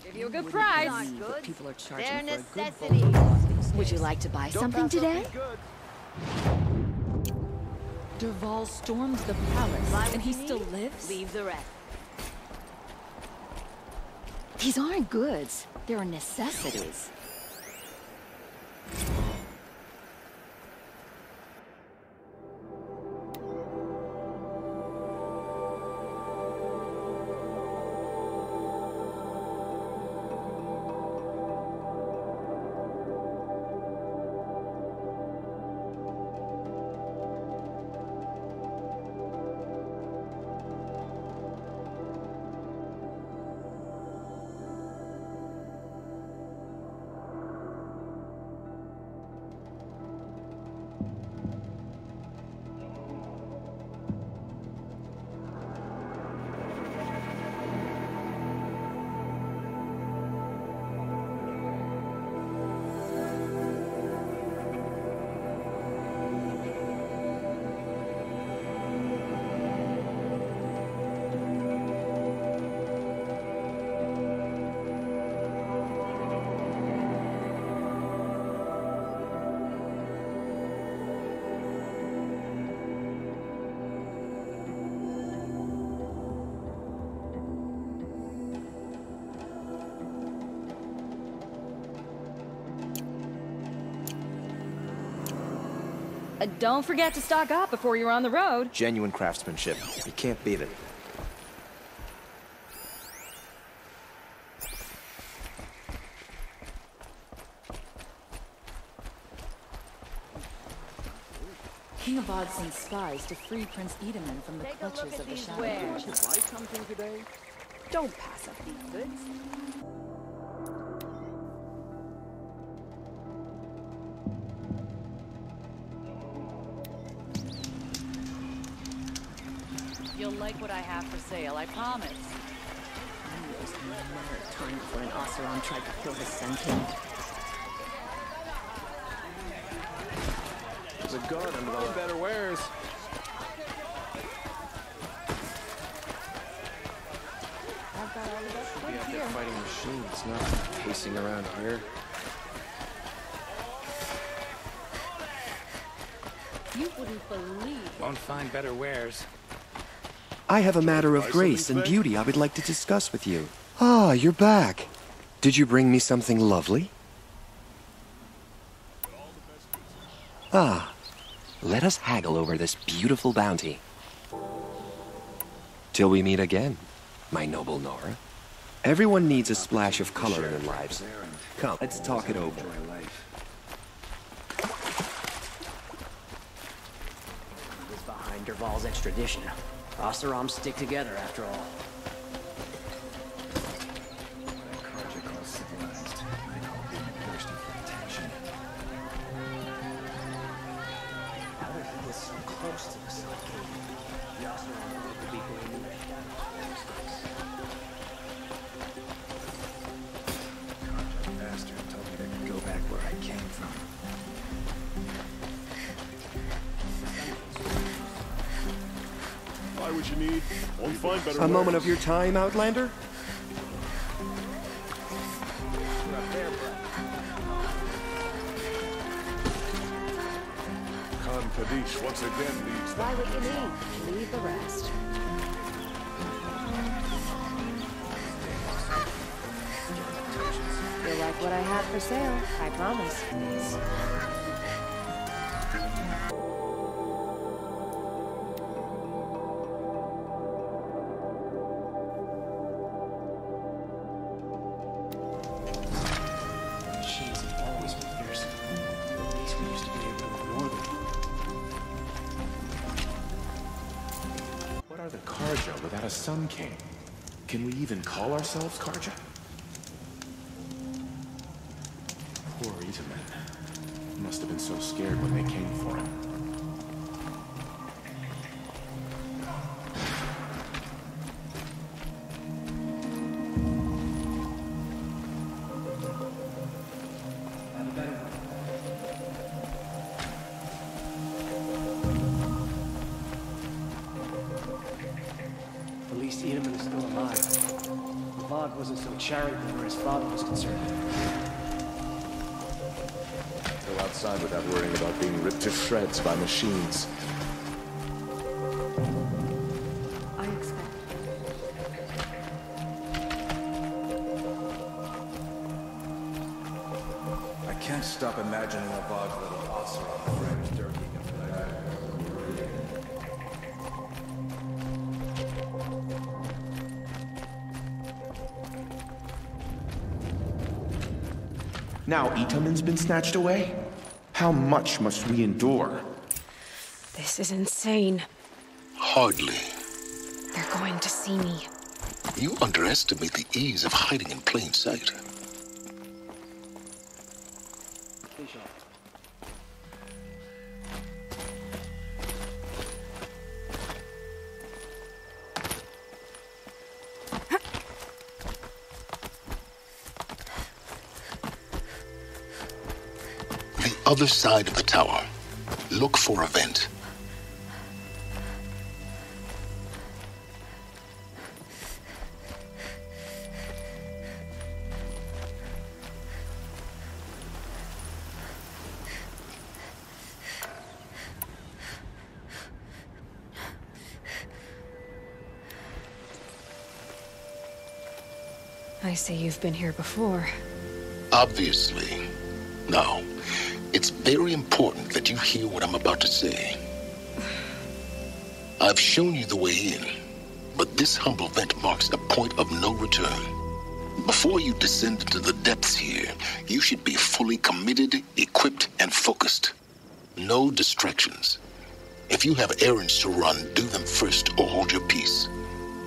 Give you a good price. But people are charging They're for a good necessities. bowl. Would you like to buy something today? Derval stormed the palace, and he still lives? Leave the rest. These aren't goods. They're necessities. Don't forget to stock up before you're on the road. Genuine craftsmanship. You can't beat it. King Abad sent spies to free Prince Edaman from the Take a look clutches at of the these Shadow wares. Lord. Buy something today? Don't pass up these goods. You'll like what I have for sale, I promise. It was a matter of time before an Oseram tried to kill his son king. There's a guard under the better wares. Should be out there fighting machines, not pacing around here. You wouldn't believe. Won't find better wares. I have a matter of grace and beauty I would like to discuss with you. Ah, you're back. Did you bring me something lovely? Ah, let us haggle over this beautiful bounty. Till we meet again, my noble Nora. Everyone needs a splash of color in their lives. Come, let's talk it over. Is behind Derval's extradition. Oserams stick together after all. Karja calls civilized. I call being thirsty for attention. How did he get so close to the Sun King? The Oseram would be going in the shadows. Karja bastard told me they could go back where I came from. Buy what you need. Won't find better A moment wares. of your time, Outlander? Khan Kadish once again leads Buy them. what you need, leave the rest. You'll like what I have for sale, I promise. Machines have always been fearsome. At least we used to be able to ignore them. What are the Karja without a Sun King? Can we even call ourselves Karja? Poor Edaman. Must have been so scared when they came for him. At least Edaman is still alive. Avad wasn't so charitable where his father was concerned. Go outside without worrying about being ripped to shreds by machines. I expect. I can't stop imagining a Bog's little Ocelot friend dirking him tonight. Now Itaman's been snatched away? How much must we endure? This is insane. Hardly. They're going to see me. You underestimate the ease of hiding in plain sight. The other side of the tower. Look for a vent. I see you've been here before. Obviously. Now, it's very important that you hear what I'm about to say. I've shown you the way in, but this humble vent marks a point of no return. Before you descend into the depths here, you should be fully committed, equipped, and focused. No distractions. If you have errands to run, do them first or hold your peace.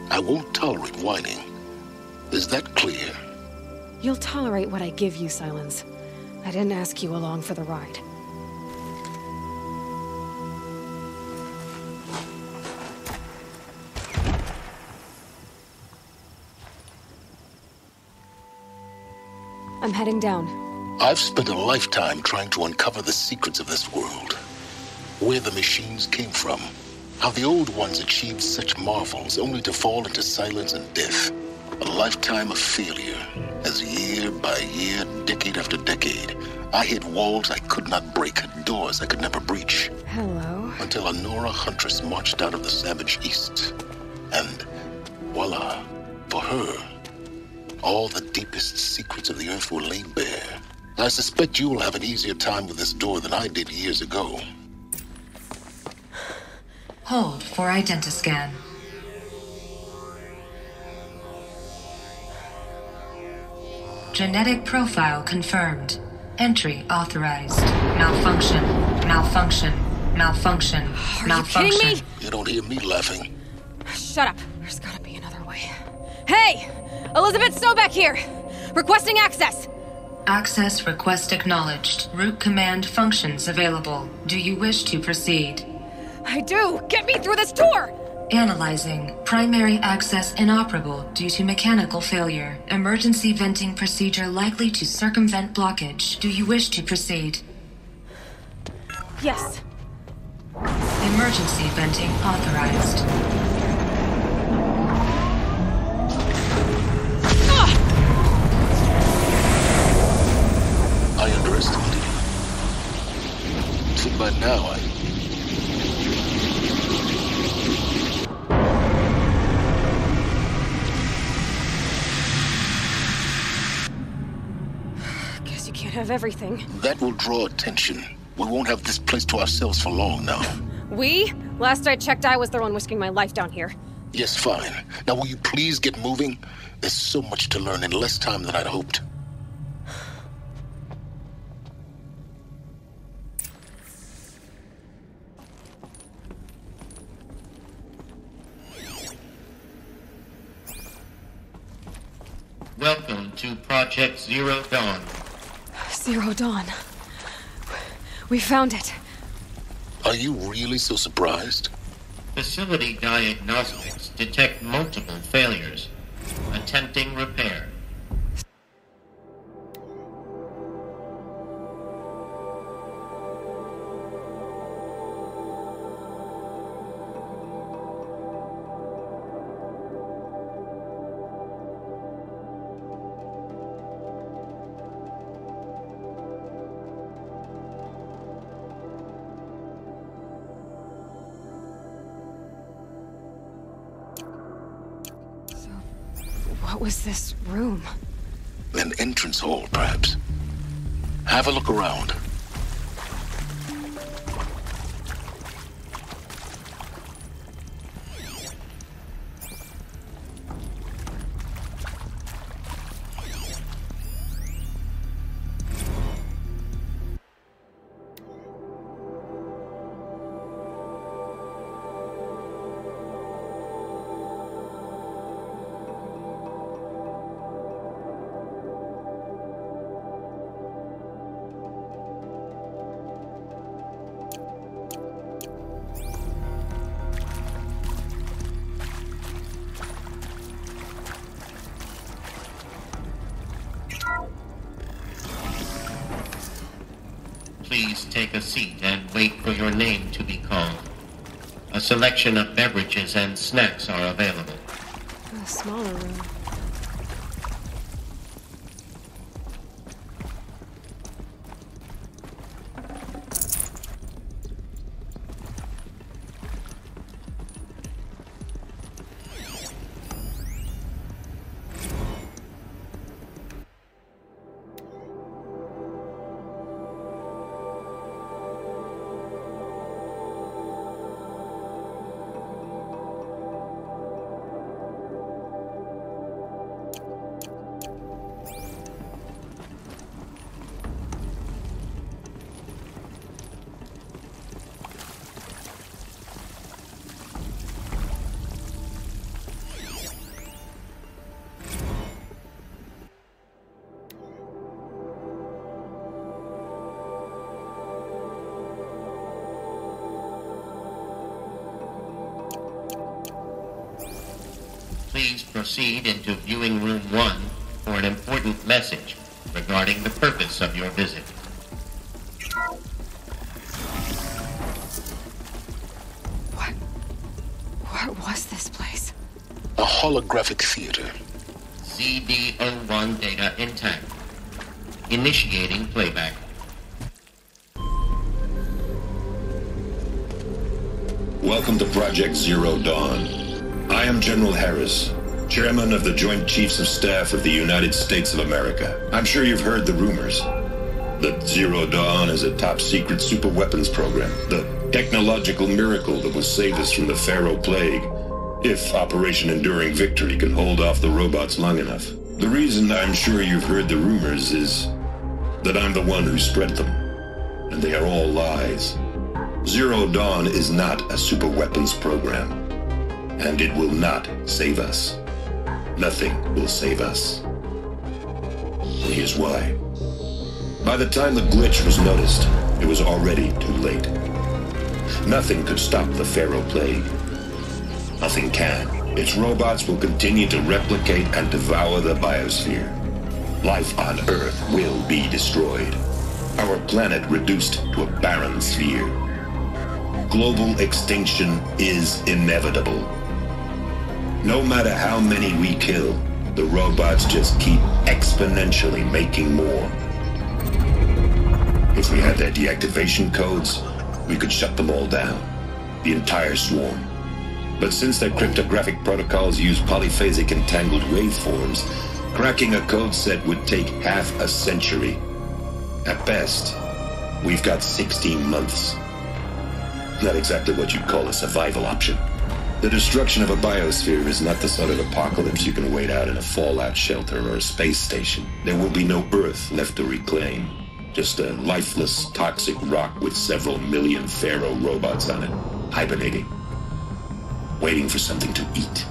I won't tolerate whining. Is that clear? You'll tolerate what I give you, Silence. I didn't ask you along for the ride. I'm heading down. I've spent a lifetime trying to uncover the secrets of this world. Where the machines came from. How the old ones achieved such marvels only to fall into silence and death. A lifetime of failure, as year by year, decade after decade, I hit walls I could not break, doors I could never breach. Hello. Until a Nora huntress marched out of the savage east. And voila, for her, all the deepest secrets of the earth were laid bare. I suspect you will have an easier time with this door than I did years ago. Hold for identiscan. Genetic profile confirmed. Entry authorized. Malfunction. Malfunction. Malfunction. Are Malfunction. you kidding me? You don't hear me laughing. Shut up. There's gotta be another way. Hey! Elizabeth Sobek here! Requesting access! Access request acknowledged. Root command functions available. Do you wish to proceed? I do! Get me through this tour! Analyzing. Primary access inoperable due to mechanical failure. Emergency venting procedure likely to circumvent blockage. Do you wish to proceed? Yes. Emergency venting authorized. I underestimated you. So by now, Guess you can't have everything. that will draw attention. We won't have this place to ourselves for long now. We? Last I checked, I was the one risking my life down here. Yes, fine. Now will you please get moving? There's so much to learn in less time than I'd hoped. Welcome to Project Zero Dawn. Zero Dawn. We found it. Are you really so surprised? Facility diagnostics detect multiple failures. Attempting repair. What was this room? An entrance hall, perhaps. Have a look around. Please take a seat and wait for your name to be called. A selection of beverages and snacks are available. A smaller room. Please proceed into viewing room 1 for an important message regarding the purpose of your visit. What was this place? A holographic theater. CD01 data intact. Initiating playback. Welcome to Project Zero Dawn. I am General Harris, Chairman of the Joint Chiefs of Staff of the United States of America. I'm sure you've heard the rumors that Zero Dawn is a top-secret superweapons program, the technological miracle that will save us from the Pharaoh Plague, if Operation Enduring Victory can hold off the robots long enough. The reason I'm sure you've heard the rumors is that I'm the one who spread them, and they are all lies. Zero Dawn is not a superweapons program. And it will not save us. Nothing will save us. And here's why. By the time the glitch was noticed, it was already too late. Nothing could stop the Pharaoh Plague. Nothing can. Its robots will continue to replicate and devour the biosphere. Life on Earth will be destroyed. Our planet reduced to a barren sphere. Global extinction is inevitable. No matter how many we kill, the robots just keep exponentially making more. If we had their deactivation codes, we could shut them all down. The entire swarm. But since their cryptographic protocols use polyphasic entangled waveforms, cracking a code set would take half a century. At best, we've got 16 months. Not exactly what you'd call a survival option. The destruction of a biosphere is not the sort of apocalypse you can wait out in a fallout shelter or a space station. There will be no Earth left to reclaim. Just a lifeless, toxic rock with several million Pharaoh robots on it, hibernating, waiting for something to eat.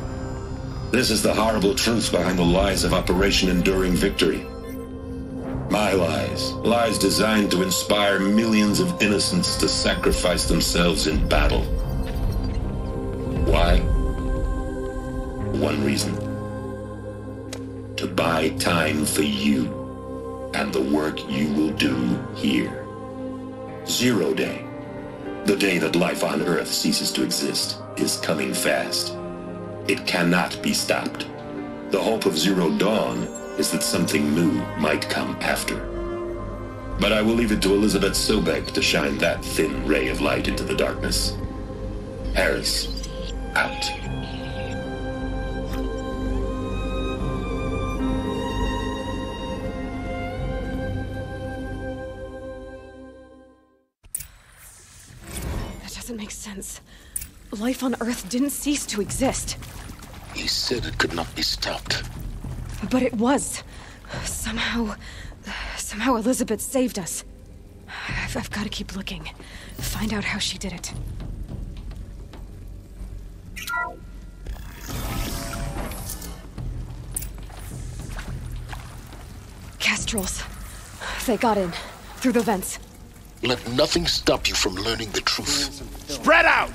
This is the horrible truth behind the lies of Operation Enduring Victory. My lies. Lies designed to inspire millions of innocents to sacrifice themselves in battle. Why? One reason. To buy time for you and the work you will do here. Zero Day, the day that life on Earth ceases to exist, is coming fast. It cannot be stopped. The hope of Zero Dawn is that something new might come after. But I will leave it to Elizabeth Sobek to shine that thin ray of light into the darkness. Harris, out. doesn't make sense. Life on Earth didn't cease to exist. He said it could not be stopped. But it was. Somehow Elizabeth saved us. I've got to keep looking. Find out how she did it. Kestrels. They got in. Through the vents. Let nothing stop you from learning the truth. Spread out!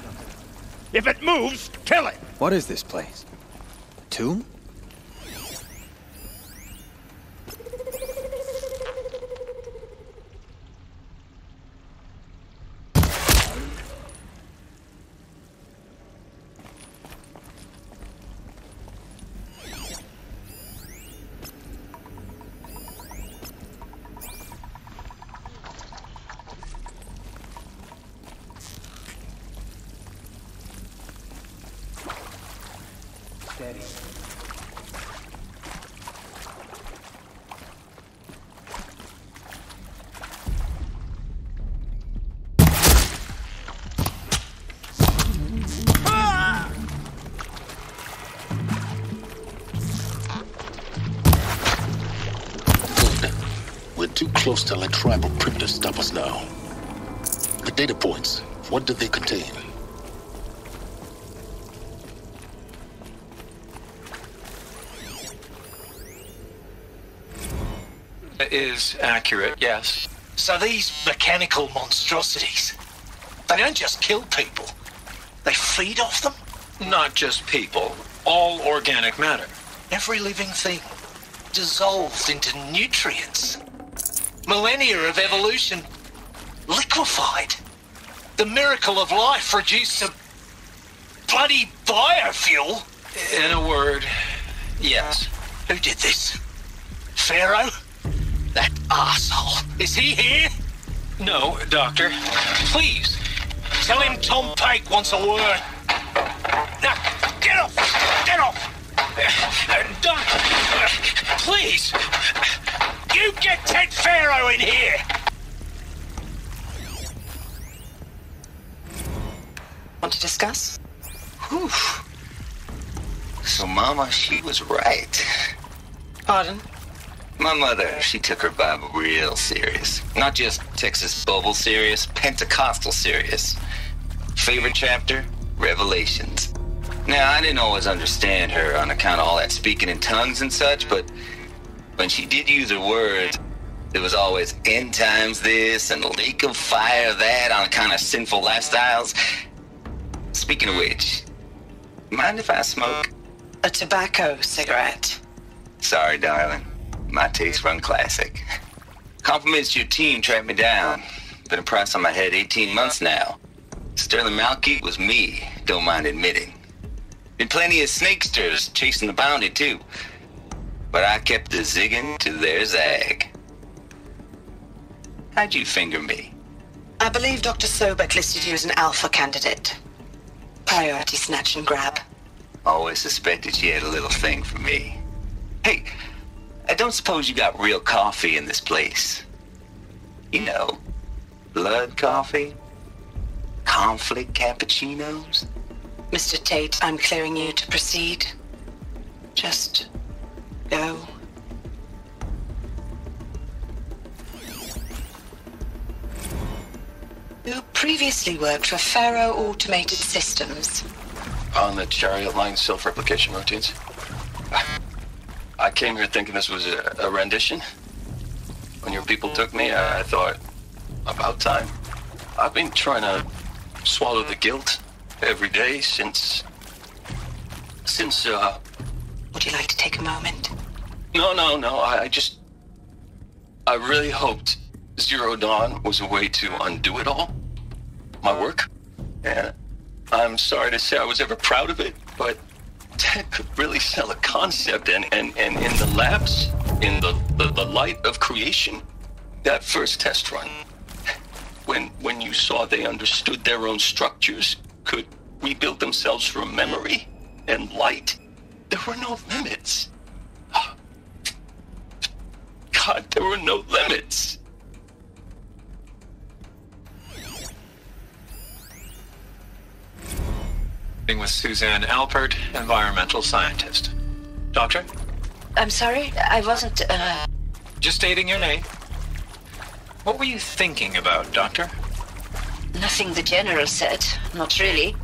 If it moves, kill it! What is this place? A tomb? Steady. Good. We're too close to let tribal primitives stop us now. The data points, what do they contain? Is accurate, yes. So these mechanical monstrosities, they don't just kill people, they feed off them? Not just people, all organic matter. Every living thing, dissolved into nutrients. Millennia of evolution, liquefied. The miracle of life reduced to bloody biofuel. In a word, yes. Who did this? Pharaoh? That asshole. Is he here? No, Doctor. Please, tell him Tom Pike wants a word. Now, get off! Get off! Doc, please! You get Ted Pharaoh in here! Want to discuss? Whew. So Mama, she was right. Pardon? My mother, she took her Bible real serious. Not just Texas Bible serious, Pentecostal serious. Favorite chapter? Revelations. Now, I didn't always understand her on account of all that speaking in tongues and such, but when she did use her words, there was always end times this and lake of fire that on account of sinful lifestyles. Speaking of which, mind if I smoke? A tobacco cigarette. Sorry, darling. My taste run classic. Compliments to your team tracked me down. Been a price on my head 18 months now. Sterling Malkeet was me, don't mind admitting. Been plenty of snakesters chasing the bounty too. But I kept the zigging to their zag. How'd you finger me? I believe Dr. Sobek listed you as an alpha candidate. Priority snatch and grab. Always suspected she had a little thing for me. Hey, I don't suppose you got real coffee in this place. You know, blood coffee? Conflict cappuccinos? Mr. Tate, I'm clearing you to proceed. Just go. You previously worked for Pharaoh Automated Systems. On the Chariot Line self-replication routines. I came here thinking this was a rendition. When your people took me, I thought, about time. I've been trying to swallow the guilt every day since... Would you like to take a moment? No, I really hoped Zero Dawn was a way to undo it all. My work. And I'm sorry to say I was ever proud of it, but Ted could really sell a concept, and in the labs, in the light of creation, that first test run, when you saw they understood their own structures, could rebuild themselves from memory and light, there were no limits. God, there were no limits. With Suzanne Alpert, environmental scientist. Doctor? I'm sorry, I wasn't, Just stating your name. What were you thinking about, Doctor? Nothing the General said. Not really.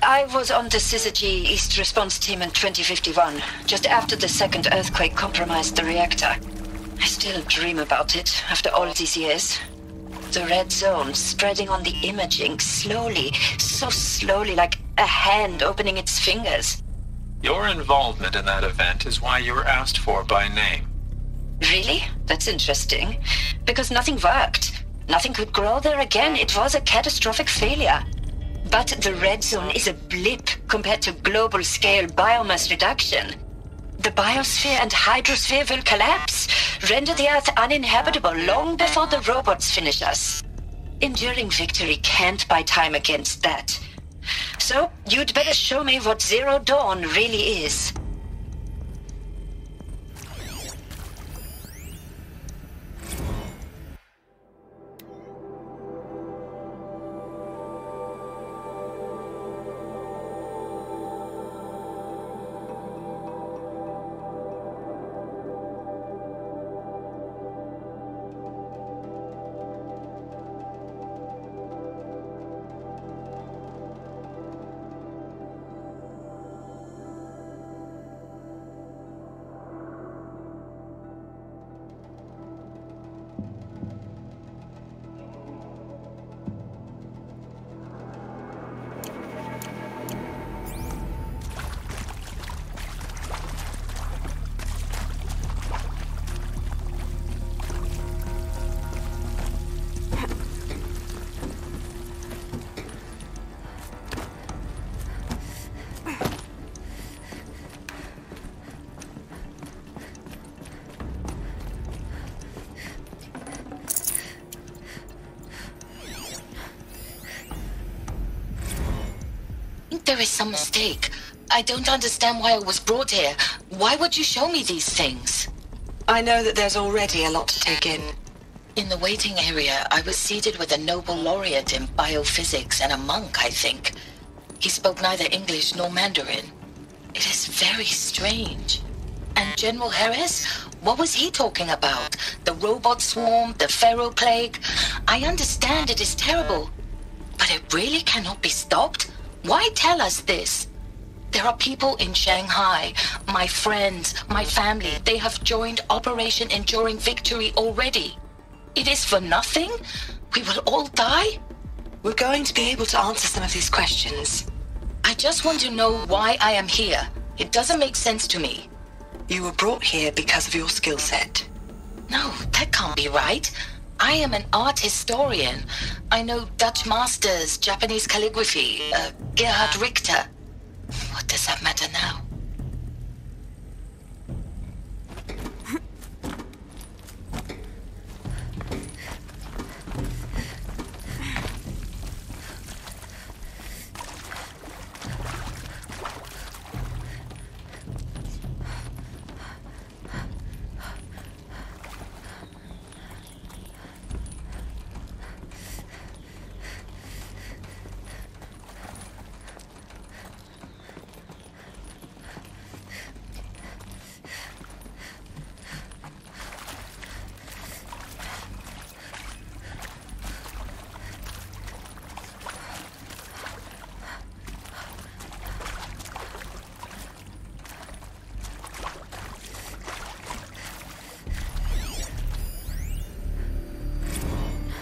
I was on the Syzygy East Response Team in 2051, just after the second earthquake compromised the reactor. I still dream about it, after all these years. The red zone spreading on the imaging, slowly, so slowly, like a hand opening its fingers. Your involvement in that event is why you were asked for by name. Really? That's interesting. Because nothing worked. Nothing could grow there again. It was a catastrophic failure. But the red zone is a blip compared to global-scale biomass reduction. The biosphere and hydrosphere will collapse, render the Earth uninhabitable long before the robots finish us. Enduring victory can't buy time against that. So, you'd better show me what Zero Dawn really is. There is some mistake. I don't understand why I was brought here. Why would you show me these things? I know that there's already a lot to take in. In the waiting area, I was seated with a Nobel laureate in biophysics and a monk, I think. He spoke neither English nor Mandarin. It is very strange. And General Harris? What was he talking about? The robot swarm, the Pharaoh plague? I understand it is terrible. But it really cannot be stopped? Why tell us this? There are people in Shanghai, my friends, my family. They have joined Operation Enduring Victory already. It is for nothing? We will all die? We're going to be able to answer some of these questions. I just want to know why I am here. It doesn't make sense to me. You were brought here because of your skill set. No, that can't be right. I am an art historian. I know Dutch masters, Japanese calligraphy, Gerhard Richter. What does that matter now?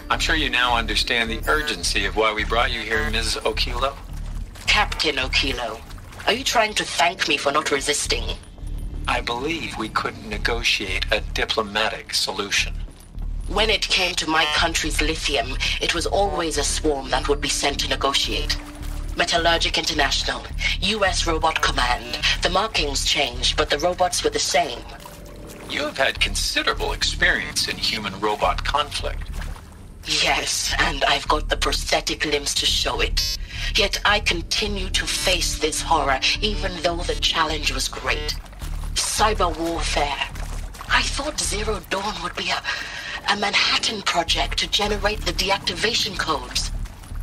I'm sure you now understand the urgency of why we brought you here, Ms. Okilo. Captain Okilo, are you trying to thank me for not resisting? I believe we couldn't negotiate a diplomatic solution. When it came to my country's lithium, it was always a swarm that would be sent to negotiate. Metallurgic International, U.S. Robot Command. The markings changed, but the robots were the same. You have had considerable experience in human-robot conflict. Yes, and I've got the prosthetic limbs to show it. Yet I continue to face this horror, even though the challenge was great. Cyber warfare. I thought Zero Dawn would be a Manhattan project to generate the deactivation codes.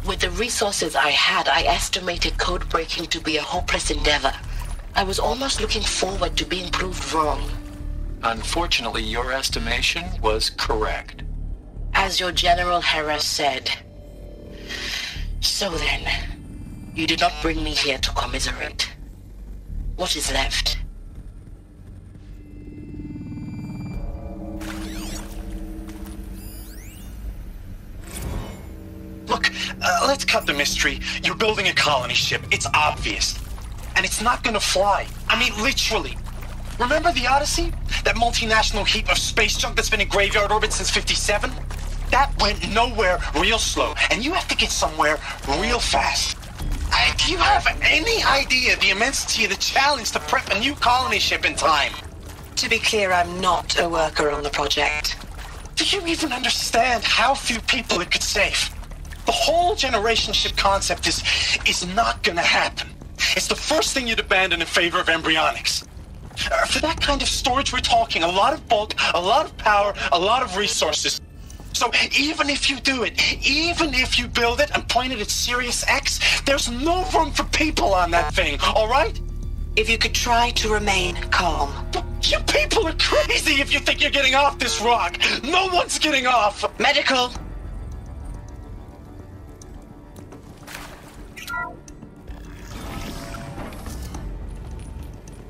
With the resources I had, I estimated code breaking to be a hopeless endeavor. I was almost looking forward to being proved wrong. Unfortunately, your estimation was correct. As your General Harris said. So then, you did not bring me here to commiserate. What is left? Look, let's cut the mystery. You're building a colony ship. It's obvious. And it's not gonna fly. I mean, literally. Remember the Odyssey? That multinational heap of space junk that's been in graveyard orbit since 57? That went nowhere real slow. And you have to get somewhere real fast. Do you have any idea the immensity of the challenge to prep a new colony ship in time? To be clear, I'm not a worker on the project. Do you even understand how few people it could save? The whole generation ship concept is not gonna happen. It's the first thing you'd abandon in favor of embryonics. For that kind of storage, we're talking a lot of bulk, a lot of power, a lot of resources. So even if you do it, even if you build it and point it at Sirius X, there's no room for people on that thing, all right? If you could try to remain calm. You people are crazy if you think you're getting off this rock. No one's getting off. Medical.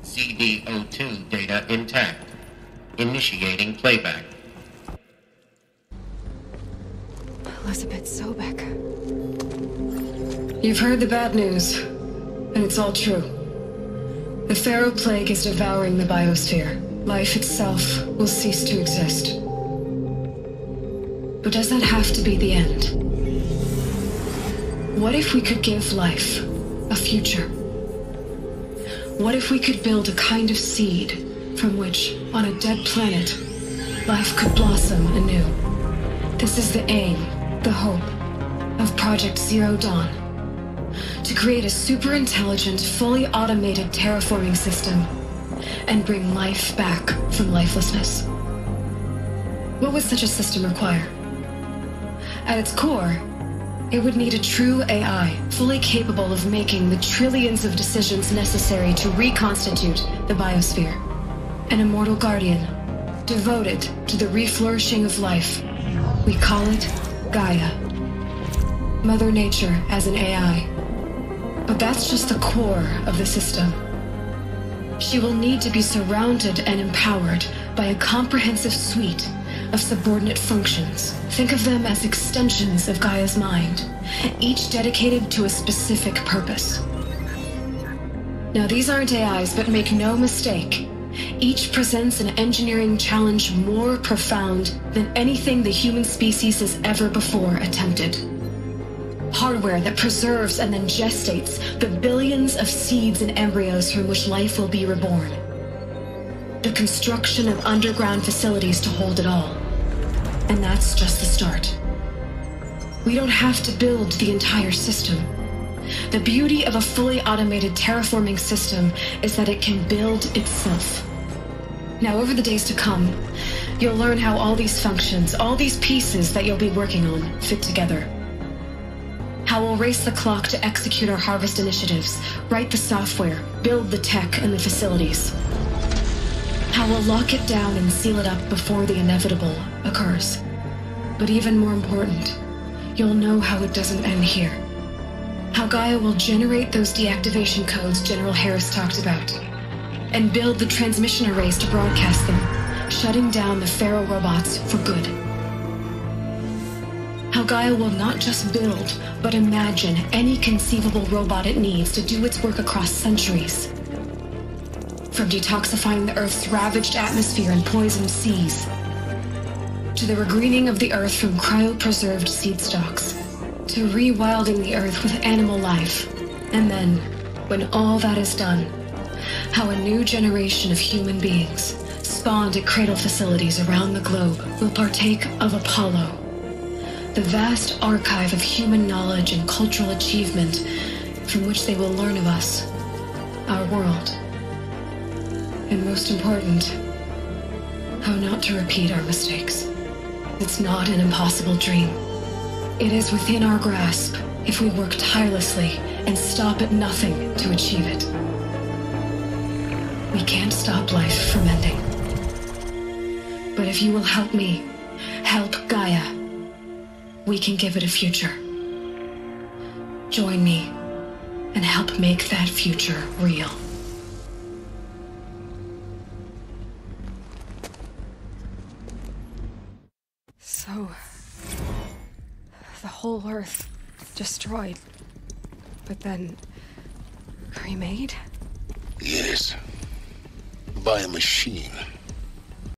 CD02 data intact. Initiating playback. Elizabeth Sobek. You've heard the bad news, and it's all true. The Pharaoh Plague is devouring the biosphere. Life itself will cease to exist. But does that have to be the end? What if we could give life a future? What if we could build a kind of seed from which, on a dead planet, life could blossom anew? This is the aim, the hope, of Project Zero Dawn. To create a super-intelligent, fully automated terraforming system and bring life back from lifelessness. What would such a system require? At its core, it would need a true AI, fully capable of making the trillions of decisions necessary to reconstitute the biosphere. An immortal guardian, devoted to the reflourishing of life. We call it Gaia. Mother Nature as an AI. But that's just the core of the system. She will need to be surrounded and empowered by a comprehensive suite of subordinate functions. Think of them as extensions of Gaia's mind, each dedicated to a specific purpose. Now, these aren't AIs, but make no mistake, each presents an engineering challenge more profound than anything the human species has ever before attempted. Hardware that preserves and then gestates the billions of seeds and embryos from which life will be reborn. The construction of underground facilities to hold it all. And that's just the start. We don't have to build the entire system. The beauty of a fully automated terraforming system is that it can build itself. Now, over the days to come, you'll learn how all these functions, all these pieces that you'll be working on, fit together. How we'll race the clock to execute our harvest initiatives, write the software, build the tech and the facilities. How we'll lock it down and seal it up before the inevitable occurs. But even more important, you'll know how it doesn't end here. How Gaia will generate those deactivation codes General Harris talked about, and build the transmission arrays to broadcast them, shutting down the Pharaoh robots for good. How Gaia will not just build, but imagine any conceivable robot it needs to do its work across centuries. From detoxifying the Earth's ravaged atmosphere and poisoned seas, to the regreening of the Earth from cryopreserved seed stalks, to rewilding the Earth with animal life. And then, when all that is done, how a new generation of human beings, spawned at cradle facilities around the globe, will partake of Apollo, the vast archive of human knowledge and cultural achievement from which they will learn of us, our world. And most important, how not to repeat our mistakes. It's not an impossible dream. It is within our grasp, if we work tirelessly and stop at nothing to achieve it. We can't stop life from ending. But if you will help me, help Gaia, we can give it a future. Join me and help make that future real. So, the whole Earth destroyed, but then remade? Yes. By a machine.